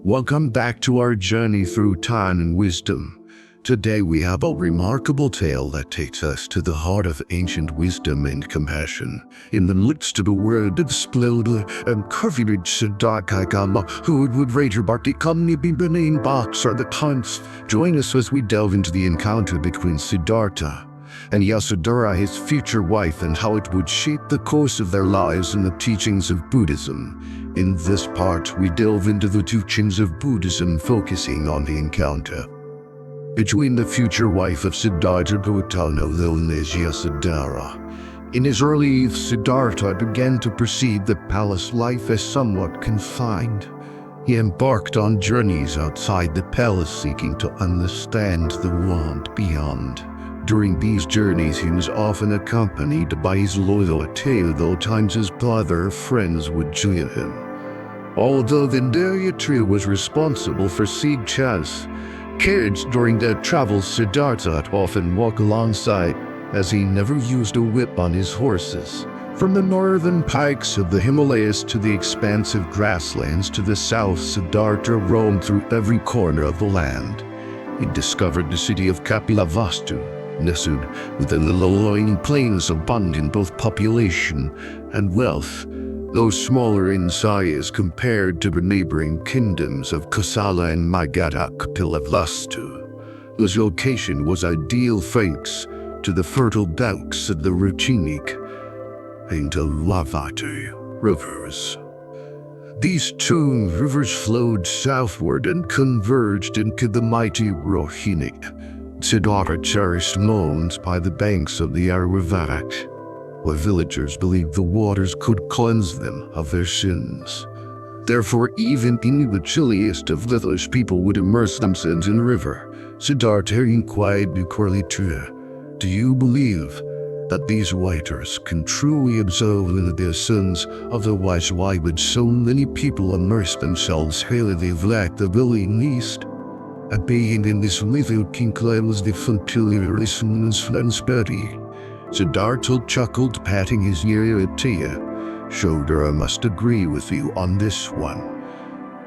Welcome back to our journey through time and wisdom. Today we have a remarkable tale that takes us to the heart of ancient wisdom and compassion. In the midst of a world of splendor and courage, Siddhartha, who would later become the benign boxer the times. Join us as we delve into the encounter between Siddhartha and Yasodhara, his future wife, and how it would shape the course of their lives and the teachings of Buddhism. In this part, we delve into the teachings of Buddhism, focusing on the encounter between the future wife of Siddhartha Gautama, known as Yasodhara. In his early youth, Siddhartha began to perceive the palace life as somewhat confined. He embarked on journeys outside the palace, seeking to understand the world beyond. During these journeys, he was often accompanied by his loyalty, though times his brother friends would jeer him. Although the narrator was responsible for Siddhartha's carriage during their travels, Siddhartha would often walk alongside, as he never used a whip on his horses. From the northern pikes of the Himalayas to the expansive grasslands to the south, Siddhartha roamed through every corner of the land. He discovered the city of Kapilavastu, nestled within the low-lying plains, abundant in both population and wealth, though smaller in size compared to the neighboring kingdoms of Kosala and Magadha. Kapilavastu. This location was ideal thanks to the fertile banks of the Ruchinik and the Lavati rivers. These two rivers flowed southward and converged into the mighty Rohini. Siddhartha cherished mounds by the banks of the Aravat, where villagers believed the waters could cleanse them of their sins. Therefore, even in the chilliest of village, people would immerse themselves in the river. Siddhartha inquired quietly, "Do you believe that these waters can truly absolve their sins? Otherwise, why would so many people immerse themselves here? They lack the willingness." A being in this little king claims the familiar listeners and spirity. Siddhartha chuckled, patting his ear. "Shoulder, I must agree with you on this one."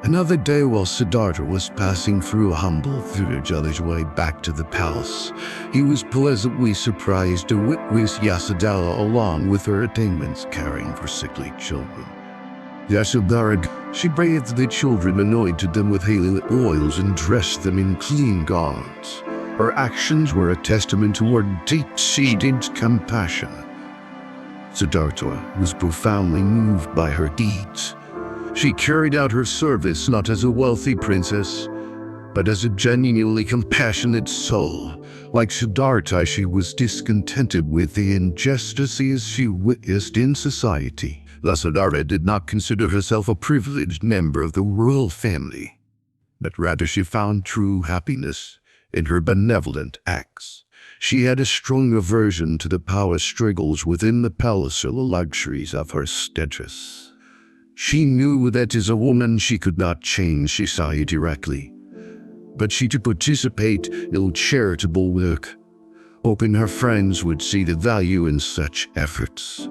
Another day, while Siddhartha was passing through a humble village on his way back to the palace, he was pleasantly surprised to witness Yasodhara along with her attendants caring for sickly children. Yasodhara, she bathed the children, anointed them with holy oils, and dressed them in clean garments. Her actions were a testament to her deep-seated compassion. Siddhartha was profoundly moved by her deeds. She carried out her service not as a wealthy princess, but as a genuinely compassionate soul. Like Siddhartha, she was discontented with the injustices she witnessed in society. Yasodhara did not consider herself a privileged member of the royal family, but rather she found true happiness in her benevolent acts. She had a strong aversion to the power struggles within the palace or the luxuries of her status. She knew that as a woman she could not change society directly, but she could participate in charitable work, hoping her friends would see the value in such efforts.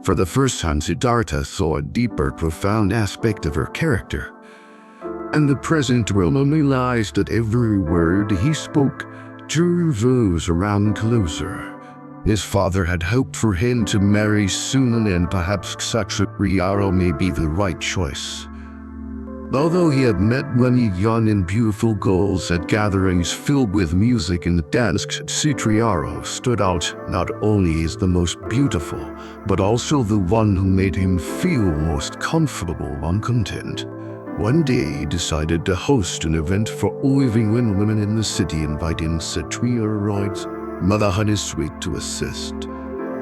For the first time, Siddhartha saw a deeper, profound aspect of her character. And the present woman realized that every word he spoke drew those around closer. His father had hoped for him to marry soon, and perhaps Kshatriya may be the right choice. Although he had met many young and beautiful girls at gatherings filled with music and dance, Kshatriya stood out not only as the most beautiful, but also the one who made him feel most comfortable and content. One day he decided to host an event for living women in the city, inviting Kshatriya's mother and his suite to assist.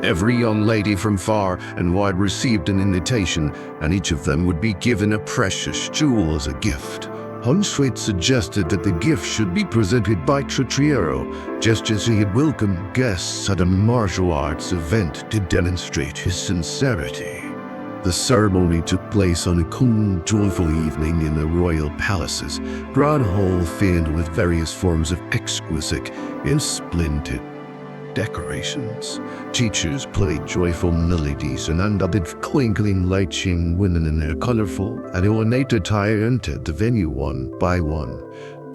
Every young lady from far and wide received an invitation, and each of them would be given a precious jewel as a gift. Hunswait suggested that the gift should be presented by Kshatriya, just as he had welcomed guests at a martial arts event to demonstrate his sincerity. The ceremony took place on a cool, joyful evening in the royal palace's broad hall filled with various forms of exquisite and splendid decorations. Teachers played joyful melodies and undubbed twinkling lights shone women in their colorful and ornate attire entered the venue one by one.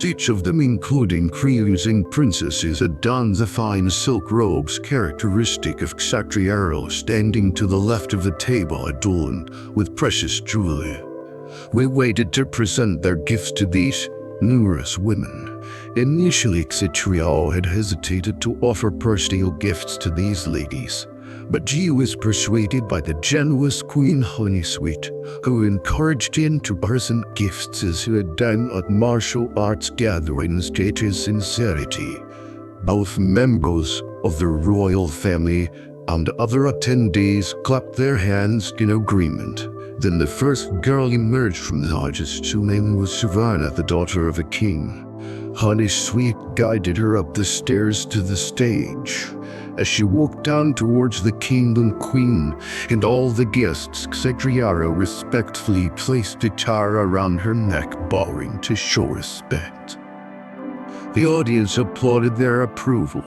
Each of them, including queens and princesses, adorned the fine silk robes characteristic of Kshatriyaro, standing to the left of the table adorned with precious jewelry. We waited to present their gifts to these numerous women. Initially, Kshatriyaro had hesitated to offer personal gifts to these ladies, but she was persuaded by the generous Queen Honeysweet, who encouraged him to present gifts as he had done at martial arts gatherings due to his sincerity. Both members of the royal family and other attendees clapped their hands in agreement. Then the first girl emerged from the audience. Her name was Siddhartha, the daughter of a king. Honeysweet guided her up the stairs to the stage. As she walked down towards the king and queen and all the guests, Kshatriyaro respectfully placed a tiara around her neck, bowing to show respect. The audience applauded their approval.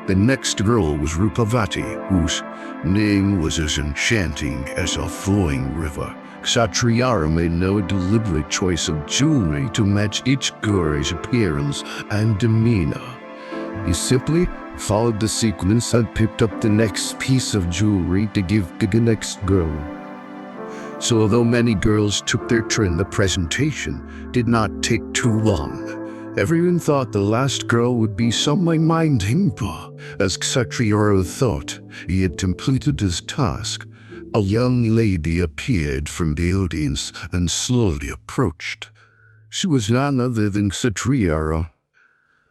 The next girl was Rupavati, whose name was as enchanting as a flowing river. Kshatriyaro made no deliberate choice of jewelry to match each girl's appearance and demeanor. He simply followed the sequence and picked up the next piece of jewelry to give to the next girl. So although many girls took their turn, the presentation did not take too long. Everyone thought the last girl would be someone named Himpa. As Kshatriyaro thought he had completed his task, a young lady appeared from the audience and slowly approached. She was none other than Kshatriyaro.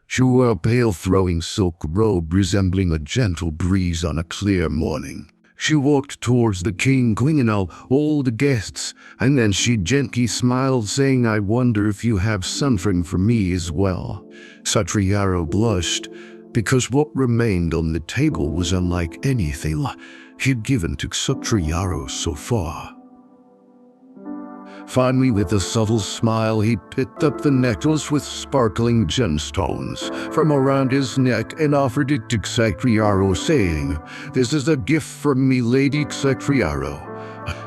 She wore a pale flowing silk robe resembling a gentle breeze on a clear morning. She walked towards the king, queen, and all the guests, and then she gently smiled, saying, "I wonder if you have something for me as well." Kshatriyaro blushed, because what remained on the table was unlike anything he'd given to Kshatriyaro so far. Finally, with a subtle smile, he picked up the necklace with sparkling gemstones from around his neck and offered it to Kshatriyaro, saying, "This is a gift from me, Lady Kshatriyaro."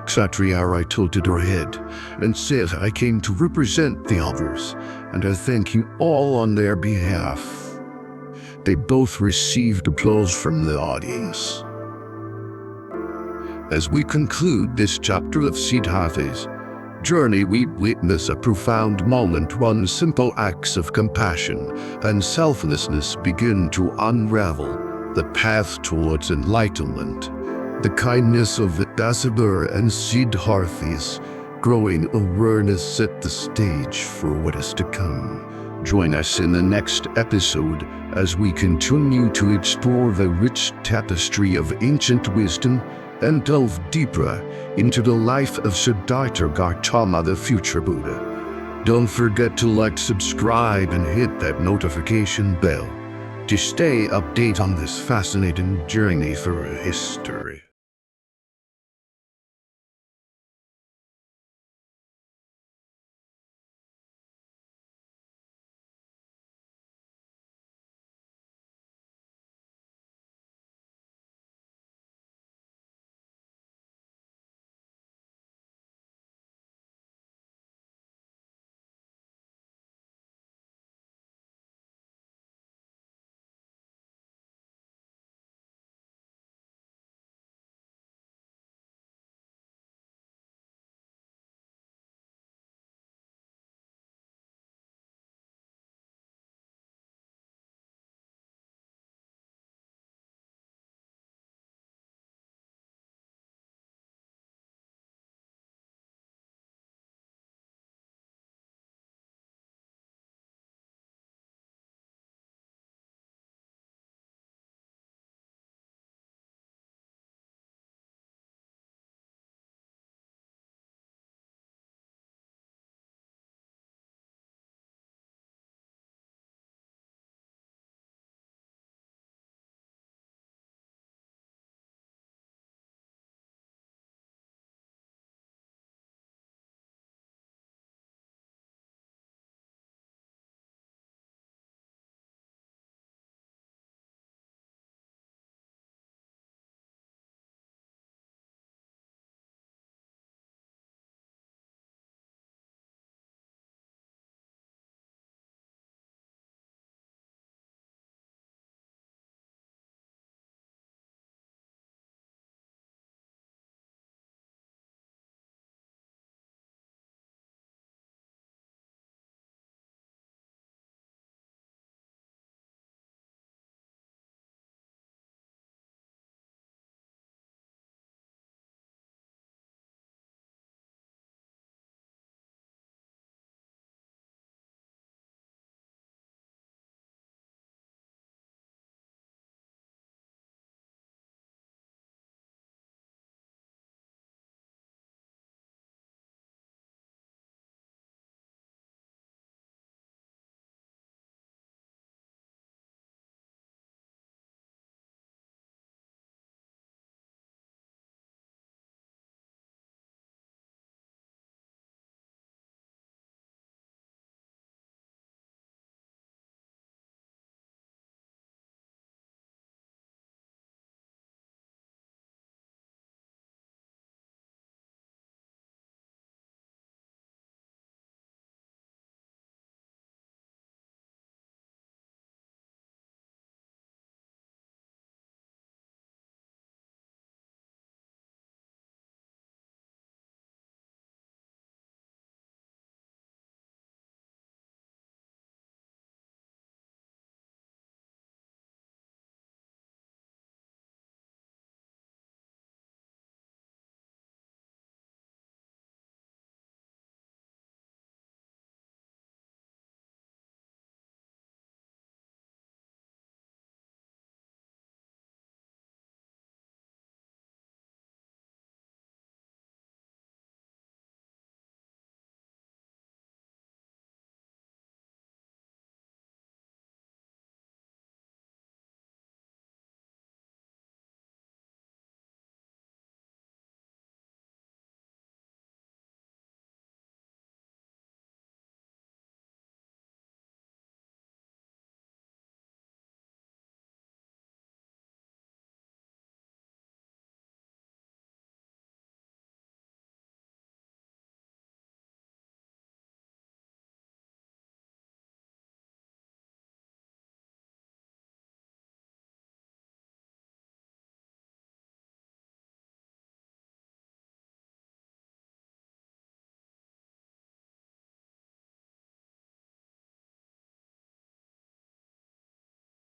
Kshatriyaro tilted her head and said, "I came to represent the others, and I thank you all on their behalf." They both received applause from the audience. As we conclude this chapter of Siddhartha's journey, we witness a profound moment when simple acts of compassion and selflessness begin to unravel the path towards enlightenment. The kindness of Yasodhara and Siddhartha's growing awareness set the stage for what is to come. Join us in the next episode as we continue to explore the rich tapestry of ancient wisdom and delve deeper into the life of Siddhartha Gautama, the future Buddha. Don't forget to like, subscribe, and hit that notification bell to stay updated on this fascinating journey through history.